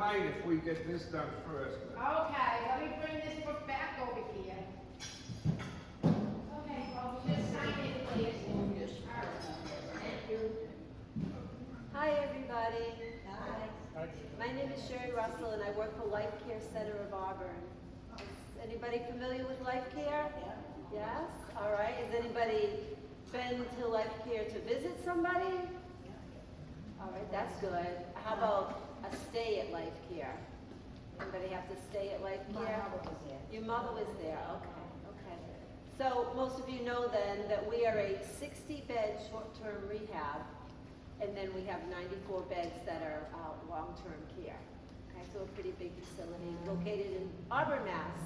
height if we get this done first. Okay, let me bring this book back over here. Okay, well, just sign it, please. All right. Thank you. Hi, everybody. Hi. My name is Sharon Russell, and I work for Life Care Center of Auburn. Is anybody familiar with Life Care? Yes? All right. Has anybody been to Life Care to visit somebody? All right, that's good. How about a stay at Life Care? Anybody have to stay at Life Care? My mother was there. Your mother was there, okay, okay. So most of you know then that we are a 60-bed short-term rehab, and then we have 94 beds that are long-term care. Okay, so a pretty big facility located in Auburn, Mass,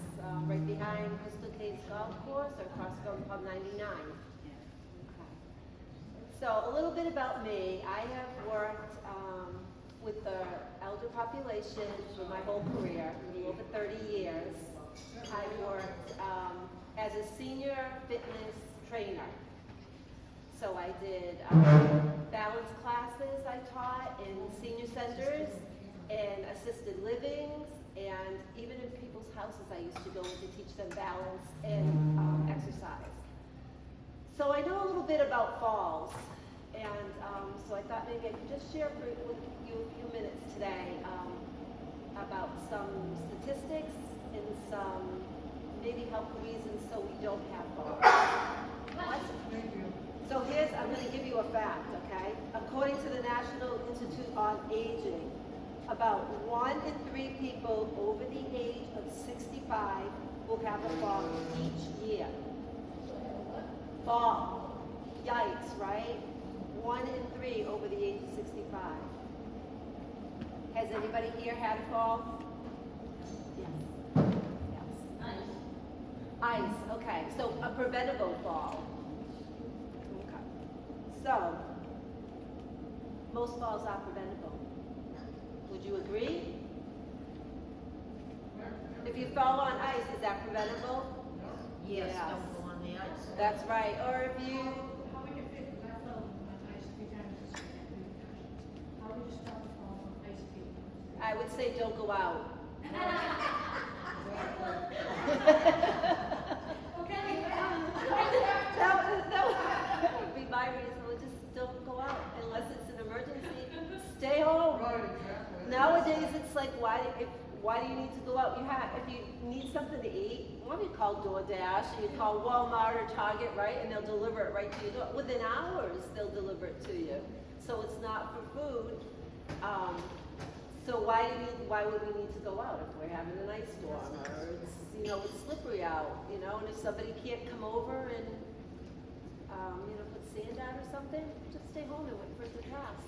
right behind Crystal Caves Golf Course or across from Pub 99. Okay. So a little bit about me. I have worked with the elder population for my whole career, a little over 30 years. I worked as a senior fitness trainer. So I did balance classes I taught in senior centers and assisted livings, and even in people's houses I used to go in to teach them balance and exercise. So I know a little bit about falls, and so I thought maybe I could just share with you a few minutes today about some statistics and some maybe helpful reasons so we don't have falls. So I'm going to give you a fact, okay? According to the National Institute on Aging, about 1 in 3 people over the age of 65 will have a fall each year. Fall. Yikes, right? 1 in 3 over the age of 65. Has anybody here had a fall? Yes. Yes. Ice, okay. So a preventable fall. Okay. So, most falls are preventable. Would you agree? If you fall on ice, is that preventable? Yes, Yes. don't go on the ice. That's right. Or if you, How would you fit, because I fell on ice 3 times this week, how would you stop a fall from ice skating? I would say don't go out. Okay. That would be my reason. Would just don't go out unless it's an emergency. Stay home. Right, exactly. Nowadays, it's like, why do you need to go out? If you need something to eat, why don't you call DoorDash or you call Walmart or Target, right? And they'll deliver it right to your door. Within hours, they'll deliver it to you. So it's not for food. So why would we need to go out if we're having an ice storm or it's slippery out, and if somebody can't come over and put sand out or something, just stay home and wait for it to pass.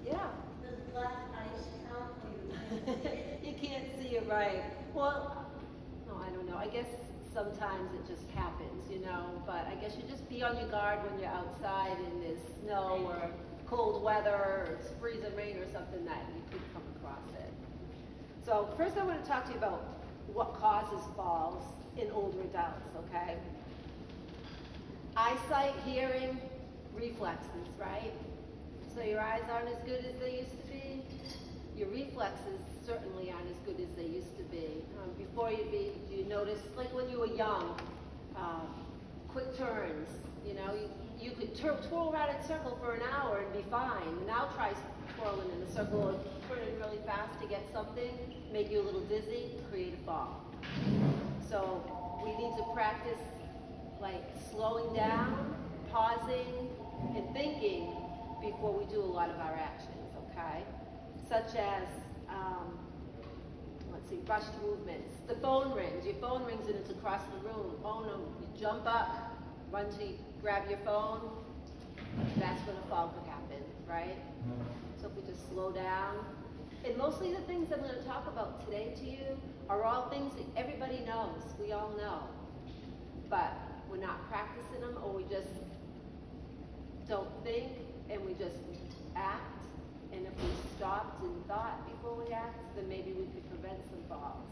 Yeah. Does black ice count? You can't see it right. Well, no, I don't know. I guess sometimes it just happens, but I guess you just be on your guard when you're outside and there's snow or cold weather or it's freezing rain or something that you could come across it. So first I want to talk to you about what causes falls in older adults, okay? Eyesight, hearing, reflexes, right? So your eyes aren't as good as they used to be. Your reflexes certainly aren't as good as they used to be. Before you notice, like when you were young, quick turns, you could twirl around in a circle for an hour and be fine. Now try twirling in a circle or turning really fast to get something, make you a little dizzy, create a fall. So we need to practice like slowing down, pausing, and thinking before we do a lot of our actions, okay? Such as, rushed movements. The phone rings, your phone rings and it's across the room. Oh no, you jump up, run to grab your phone, that's when a fall could happen, right? So if we just slow down. And mostly the things I'm going to talk about today to you are all things that everybody knows, we all know. But we're not practicing them, or we just don't think and we just act. And if we stopped and thought before we act, then maybe we could prevent some falls.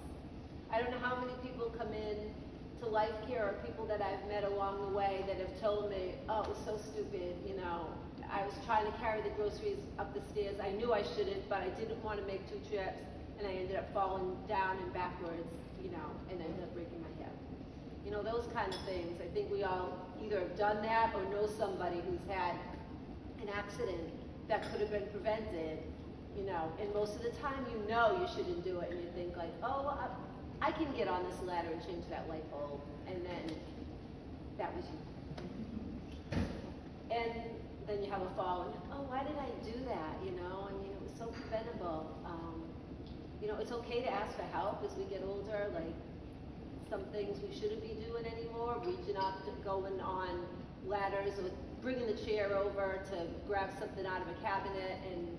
I don't know how many people come in to Life Care or people that I've met along the way that have told me, oh, it was so stupid, I was trying to carry the groceries up the stairs. I knew I shouldn't, but I didn't want to make 2 trips. and I ended up falling down and backwards, you know, and ended up breaking my hip. You know, those kind of things. I think we all either have done that or know somebody who's had an accident that could have been prevented, you know, and most of the time you know you shouldn't do it, and you think like, oh, I can get on this ladder and change that light bulb, and then that was you. And then you have a fall, and oh, why did I do that? You know, I mean, it was so preventable. You know, it's okay to ask for help as we get older. Like some things we shouldn't be doing anymore, reaching up, to going on ladders, or bringing the chair over to grab something out of a cabinet, and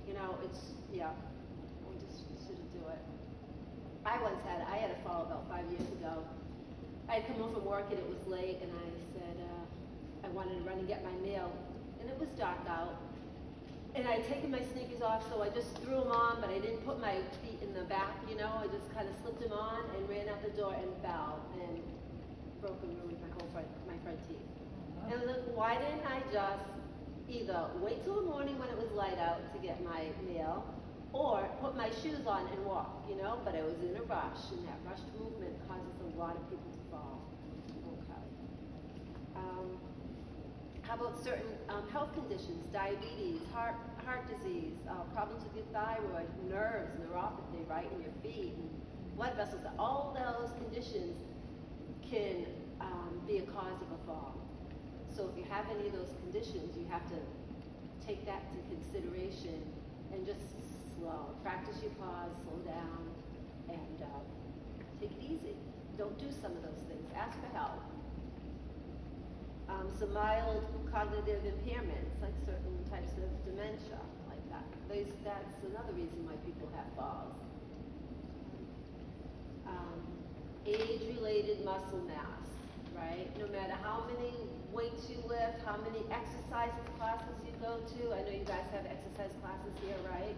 you know, it's we just shouldn't do it. I had a fall about 5 years ago. I had come home from work and it was late, and I said I wanted to run and get my mail, and it was dark out. And I had taken my sneakers off, so I just threw them on, but I didn't put my feet in the back, you know. I just kind of slipped them on and ran out the door and fell and broke and ruined my front teeth. And look, why didn't I just either wait till the morning when it was light out to get my mail, or put my shoes on and walk, you know? But I was in a rush, and that rushed movement causes a lot of people to fall. Okay. How about certain health conditions, diabetes, heart disease, problems with your thyroid, nerves, neuropathy, right, in your feet, and blood vessels. All those conditions can be a cause of a fall. So if you have any of those conditions, you have to take that into consideration and just practice your pause, slow down, and take it easy. Don't do some of those things. Ask for help. Some mild cognitive impairments, like certain types of dementia, like that. That's another reason why people have falls. Age-related muscle mass, right? No matter how many weights you lift, how many exercises classes you go to. I know you guys have exercise classes here, right?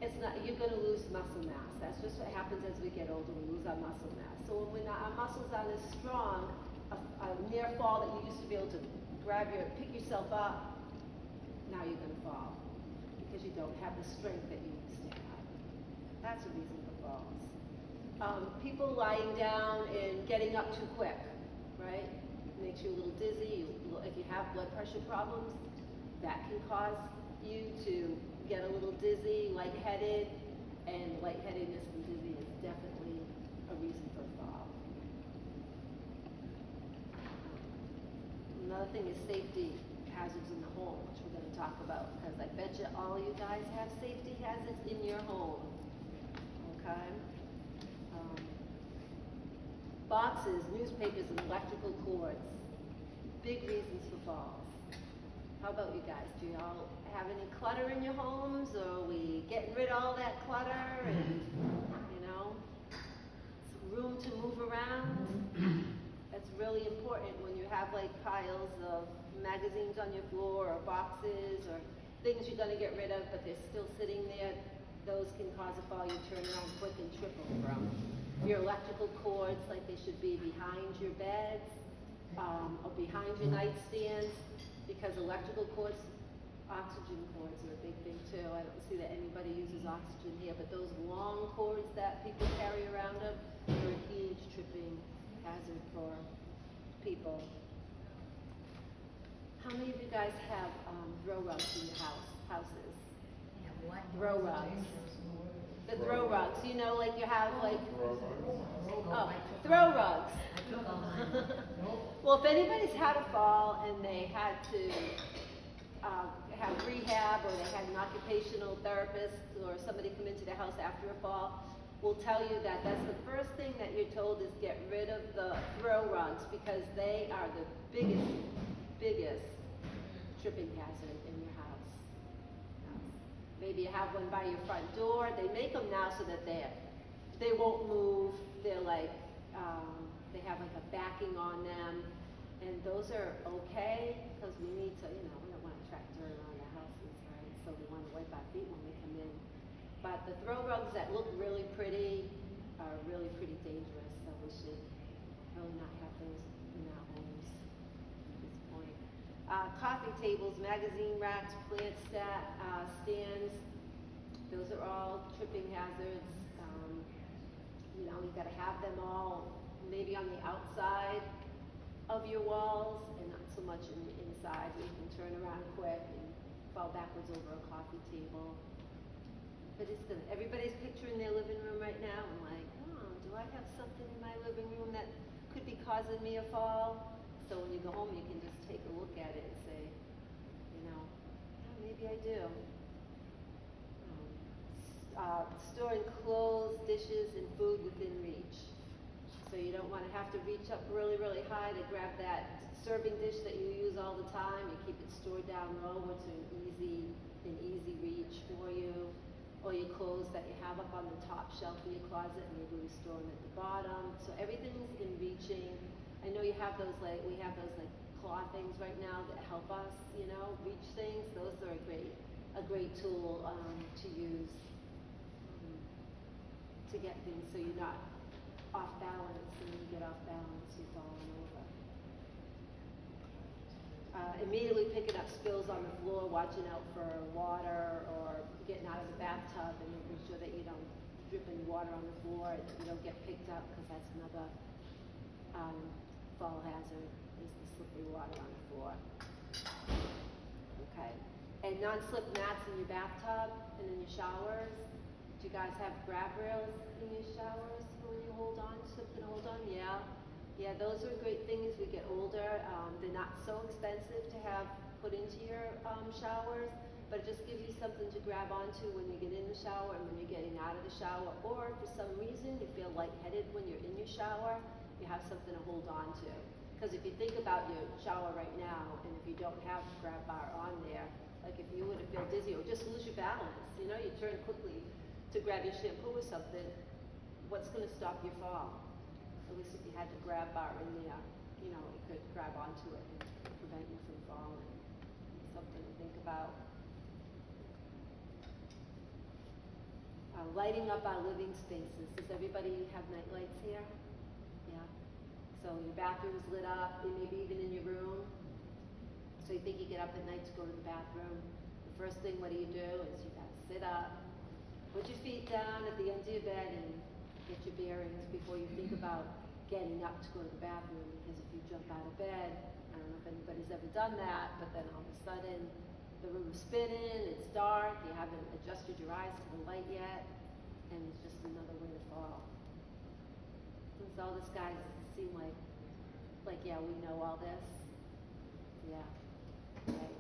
It's not, you're going to lose muscle mass. That's just what happens as we get older. We lose our muscle mass. So when our muscles aren't as strong, a near fall that you used to be able to pick yourself up, now you're going to fall because you don't have the strength that you used to have. That's a reason for falls. People lying down and getting up too quick, right? Makes you a little dizzy. If you have blood pressure problems, that can cause you to get a little dizzy, lightheaded, and lightheadedness and dizzy is definitely a reason for a fall. Another thing is safety hazards in the home, which we're going to talk about, because I bet you all you guys have safety hazards in your home. Okay? Boxes, newspapers, and electrical cords. Big reasons for falls. How about you guys? Do you all have any clutter in your homes, or are we getting rid of all that clutter and, you know, some room to move around? That's really important when you have like piles of magazines on your floor or boxes or things you're going to get rid of, but they're still sitting there. Those can cause a fall. You turn around quick and trip over them. Your electrical cords, like they should be behind your beds or behind your nightstands, because electrical cords, oxygen cords are a big thing too. I don't see that anybody uses oxygen here, but those long cords that people carry around them are a huge tripping hazard for people. How many of you guys have throw rugs in your houses? Yeah, what? Throw rugs. The throw rugs, you know, like you have like, throw rugs. Well, if anybody's had a fall and they had to have rehab, or they had an occupational therapist or somebody come into the house after a fall, will tell you that that's the first thing that you're told is get rid of the throw rugs, because they are the biggest tripping hazard in your house. Maybe you have one by your front door. They make them now so that they won't move. They're like, they have like a backing on them, and those are okay because we need to, you know, we don't want to track dirt around the houses, right? So we want to wipe our feet when we come in. But the throw rugs that look really pretty are really pretty dangerous, so we should really not have those in our homes at this point. Coffee tables, magazine racks, plant stands, those are all tripping hazards. You know, you gotta have them all maybe on the outside of your walls and not so much in the inside where you can turn around quick and fall backwards over a coffee table. But it's gonna, everybody's picturing their living room right now and like, oh, do I have something in my living room that could be causing me a fall? So when you go home, you can just take a look at it and say, you know, oh, maybe I do. Storing clothes, dishes, and food within reach. So you don't want to have to reach up really, really high to grab that serving dish that you use all the time. You keep it stored down low, where it's an easy reach for you. Or your clothes that you have up on the top shelf in your closet, maybe we store them at the bottom. So everything's in reaching. I know you have those we have those claw things right now that help us, you know, reach things. Those are a great tool to use. To get things so you're not off balance, and when you get off balance, you're falling over. Immediately picking up spills on the floor, watching out for water, or getting out of the bathtub and making sure that you don't drip any water on the floor and you don't get picked up, because that's another fall hazard, is the slippery water on the floor. Okay. And non-slip mats in your bathtub and in your showers. Do you guys have grab rails in your showers when you hold on, something to hold on? Yeah. Yeah, those are great things as we get older. They're not so expensive to have put into your showers, but it just gives you something to grab onto when you get in the shower and when you're getting out of the shower. Or if for some reason you feel lightheaded when you're in your shower, you have something to hold on to. Because if you think about your shower right now, and if you don't have the grab bar on there, like if you were to feel dizzy or just lose your balance, you know, you turn quickly to grab your shampoo or something, what's going to stop your fall? At least if you had the grab bar in there, you know, you could grab onto it and prevent you from falling. Something to think about. Lighting up our living spaces. Does everybody have night lights here? Yeah. So your bathroom's lit up, and maybe even in your room. So you think you get up at night to go to the bathroom. The first thing, what do? Is you gotta sit up, put your feet down at the end of your bed and get your bearings before you think about getting up to go to the bathroom, because if you jump out of bed, I don't know if anybody's ever done that, but then all of a sudden the room's spinning, it's dark, you haven't adjusted your eyes to the light yet, and it's just another way to fall. Does all this guys seem like yeah, we know all this? Yeah. Okay.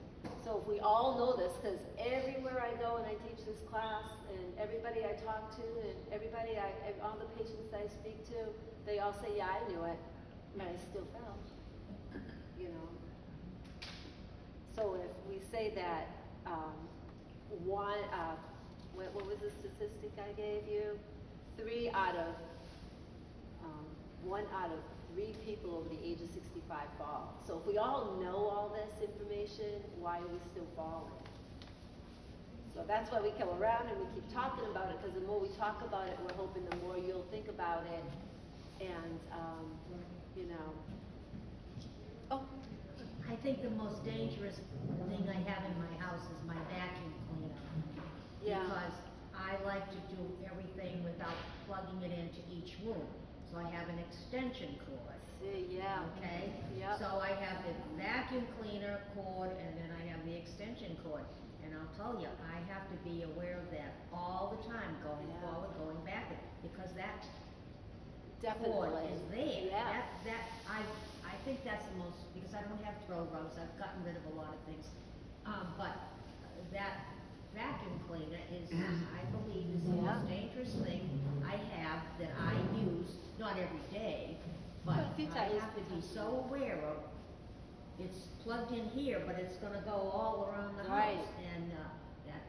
So if we all know this, because everywhere I go and I teach this class, and everybody I talk to, and all the patients I speak to, they all say, yeah, I knew it, but I still fell, you know. So if we say that what was the statistic I gave you? 1 out of 3 people over the age of 65 fall. So if we all know all this information, why are we still falling? So that's why we come around and we keep talking about it, because the more we talk about it, we're hoping the more you'll think about it. And, you know. Oh. I think the most dangerous thing I have in my house is my vacuum cleaner. Yeah. Because I like to do everything without plugging it into each room. So I have an extension cord. See, yeah. Okay? Yep. So I have the vacuum cleaner cord, and then I have the extension cord. And I'll tell you, I have to be aware of that all the time, going Yeah. forward, going back, because that Definitely. cord is there. Yeah. I think that's the most, because I don't have throw rugs, I've gotten rid of a lot of things. But that vacuum cleaner is, I believe, is the most dangerous thing I have that I use, not every day, but A few I times. have to be so aware of, it's plugged in here, but it's gonna go all around the Right. house, and that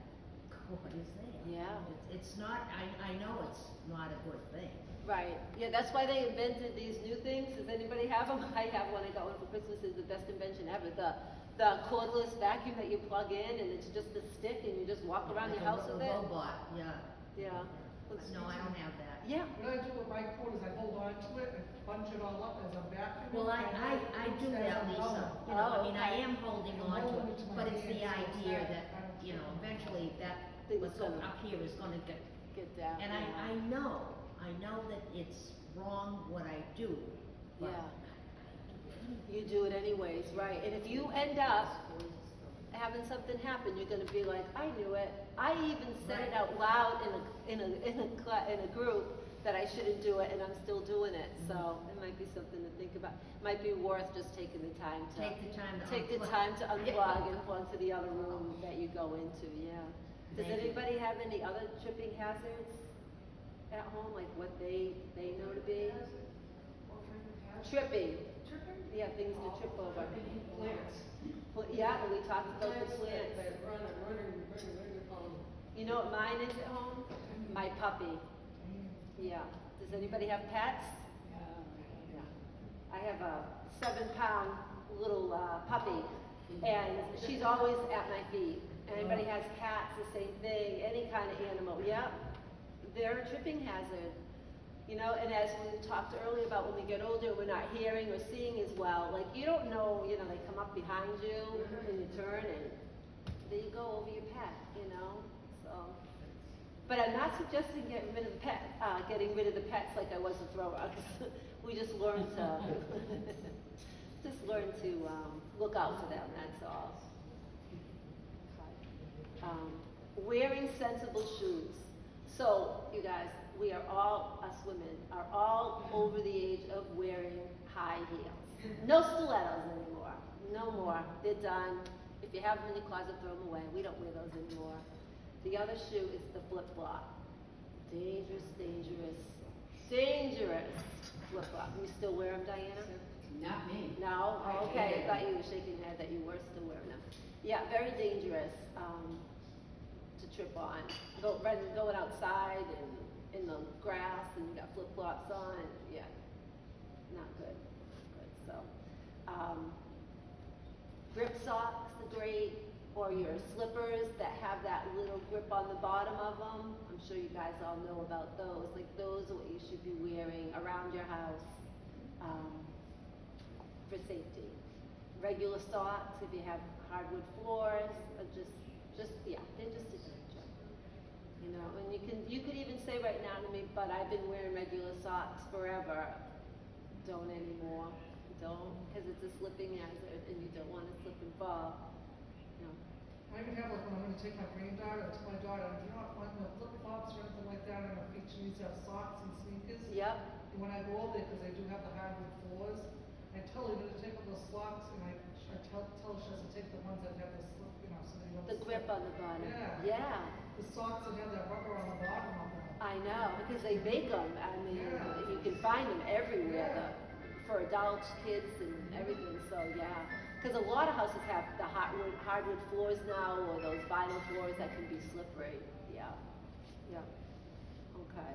cord is there. Yeah. It's not, I know it's not a good thing. Right. Yeah, that's why they invented these new things. Does anybody have them? I have one. I got one for Christmas. It's the best invention ever. The cordless vacuum that you plug in, and it's just a stick, and you just walk around Like your house a with it. robot, yeah. Yeah. Looks- No, I don't have that. Yeah. What I do with my cord is I hold on to it and punch it all up as I'm vacuuming. Well, I do that, Lisa. You know, I mean, I am holding on to it, but it's the idea that, you know, eventually that Thing what's is going gonna- up here is gonna get get down. And yeah. I know that it's wrong what I do, but Yeah. You do it anyways, right? And if you end up having something happen, you're gonna be like, I knew it. I even said it out loud in a group that I shouldn't do it, and I'm still doing it. So it might be something to think about. Might be worth just taking the time to take the time to unplug. unplug and plug to the other room that you go into. Yeah. Does Thank you. anybody have any other tripping hazards at home, like what they know to be? Tripping. Tripping? Yeah, things to trip over. Plants. Yeah, and we talked about the plants. That run and run and You know what mine is at home? My puppy. Yeah. Does anybody have pets? Yeah. I have a 7-pound little puppy, and she's always at my feet. Anybody has cats, the same thing. Any kind of animal. Yep. They're a tripping hazard. You know, and as we talked earlier about when we get older, we're not hearing or seeing as well. Like, you don't know, you know, they come up behind you and you turn and there you go over your pet, you know. So, but I'm not suggesting getting rid of the pets like I was with throw rugs. We just learn to, look out for them, that's all. Wearing sensible shoes. So, you guys, us women, are all over the age of wearing high heels. No stilettos anymore. No more. They're done. If you have them in your closet, throw them away. We don't wear those anymore. The other shoe is the flip-flop. Dangerous, dangerous, dangerous flip-flop. You still wear them, Diana? Not me. No? Okay, I thought you were shaking your head that you were still wearing them. Yeah, very dangerous to trip on. Going outside and in the grass and you got flip-flops on. Yeah, not good. So, grip socks are great, or your slippers that have that little grip on the bottom of them. I'm sure you guys all know about those. Like, those are what you should be wearing around your house for safety. Regular socks, if you have hardwood floors, are just yeah, they're just a danger. You know, and you could even say right now to me, but I've been wearing regular socks forever. Don't anymore. Don't, because it's a slipping hazard and you don't want to slip and fall. No. I even have, like, when I'm gonna take my granddaughter, to my daughter, I do not want no flip-flops or anything like that on her feet. She needs to have socks and sneakers. Yep. And when I go over there, because I do have the hardwood floors, I tell her to take off those socks, and I tell her she has to take the ones that have the slip, you know, so they don't The grip slip. on the bottom. Yeah. Yeah. The socks that have that rubber on the bottom of them. I know, because they make them. I mean, Yeah. you can find them everywhere Yeah. for adults, kids, and everything. So yeah, because a lot of houses have the hardwood floors now, or those vinyl floors that can be slippery. Yeah, yeah. Okay.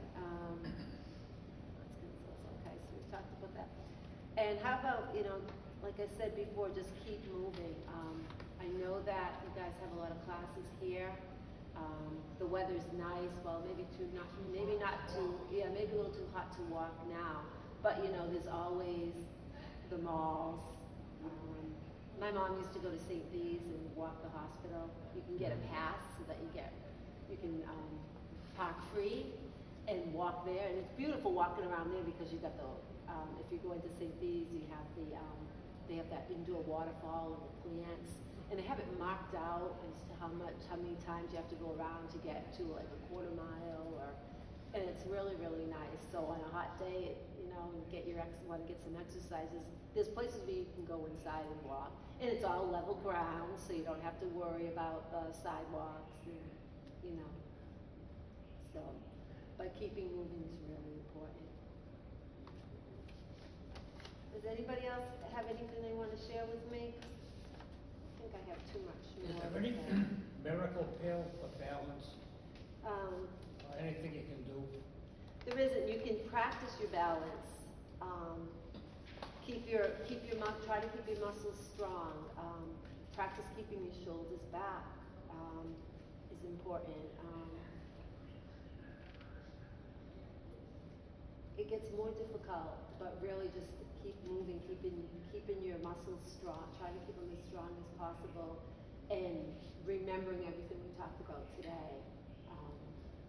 Okay, so we talked about that. And how about, you know, like I said before, just keep moving. I know that you guys have a lot of classes here. The weather's nice. Well, maybe not too. Yeah, maybe a little too hot to walk now. But you know, there's always the malls. My mom used to go to St. Bees and walk the hospital. You can get a pass so that you can park free and walk there. And it's beautiful walking around there because you got the if you go into St. Bees, you have they have that indoor waterfall and the plants. And they have it marked out as to how many times you have to go around to get to like a quarter mile, and it's really, really nice. So on a hot day, you know, want to get some exercises, there's places where you can go inside and walk. And it's all level ground, so you don't have to worry about the sidewalks, and, you know. So, but keeping moving is really important. Does anybody else have anything they want to share with me? I think I have too much more. Is there to any say. miracle pill for balance? Um, Or anything you can do? There isn't. You can practice your balance. Try to keep your muscles strong. Practice keeping your shoulders back is important. It gets more difficult, but really just keep moving, keeping your muscles strong. Try to keep them as strong as possible, and remembering everything we talked about today.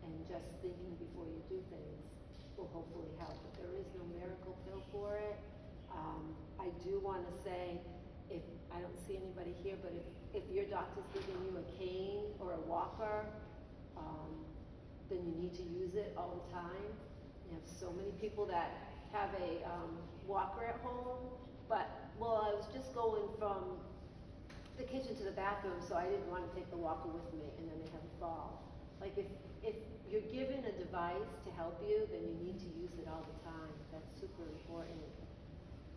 And just thinking before you do things will hopefully help, but there is no miracle pill for it. I do wanna say, if, I don't see anybody here, but if your doctor's giving you a cane or a walker, then you need to use it all the time. You have so many people that have a, walker at home, but, well, I was just going from the kitchen to the bathroom, so I didn't wanna take the walker with me, and then they have a fall. Like, if you're given a device to help you, then you need to use it all the time. That's super important.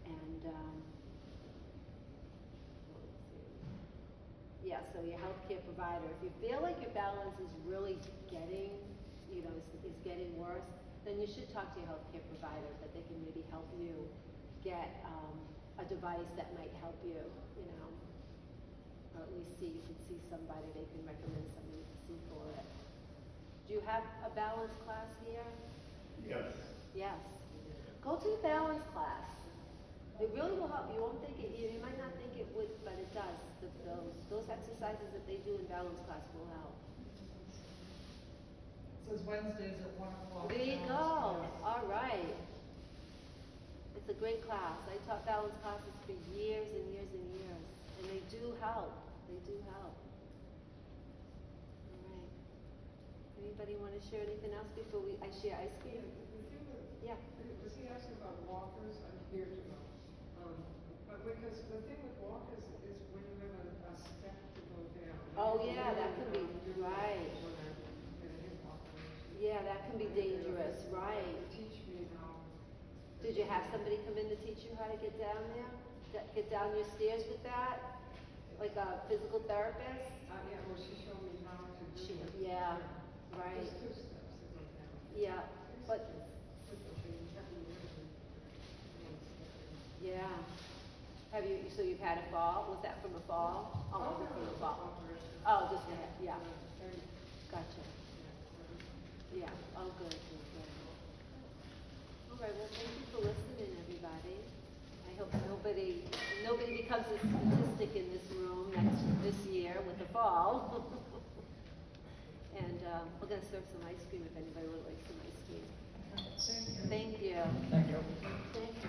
And, yeah, so your healthcare provider, if you feel like your balance is really getting, is getting worse, then you should talk to your healthcare provider, that they can maybe help you get, a device that might help you, or at least you can see somebody, they can recommend somebody to see for it. Do you have a balance class here? Yes. Yes. Go to the balance class. It really will help. You won't think it, you might not think it would, but it does. Those exercises that they do in balance class will help. It says Wednesdays at 1 o'clock. There you go. All right. It's a great class. I taught balance classes for years and years and years, and they do help. They do help. All right. Anybody want to share anything else before I share ice cream? Yeah. Was he asking about walkers? I'm here to know. But because the thing with walkers is when you have a step to go down. Oh, yeah, that can be, right. Yeah, that can be dangerous, right. Teach me how. Did you have somebody come in to teach you how to get down there? Get down your stairs with that? Like a physical therapist? Yeah, well, she showed me how to do it. Yeah, right. There's 2 steps to go down. Yeah, but, yeah. Have you, so you've had a fall? Was that from a fall? Oh, was it from a fall? Oh, just a, yeah. Gotcha. Yeah, oh, good, good, good. All right, well, thank you for listening, everybody. I hope nobody becomes a statistic in this room this year with a fall. And, we're gonna serve some ice cream if anybody would like some ice cream. Thank you. Thank you. Thank you.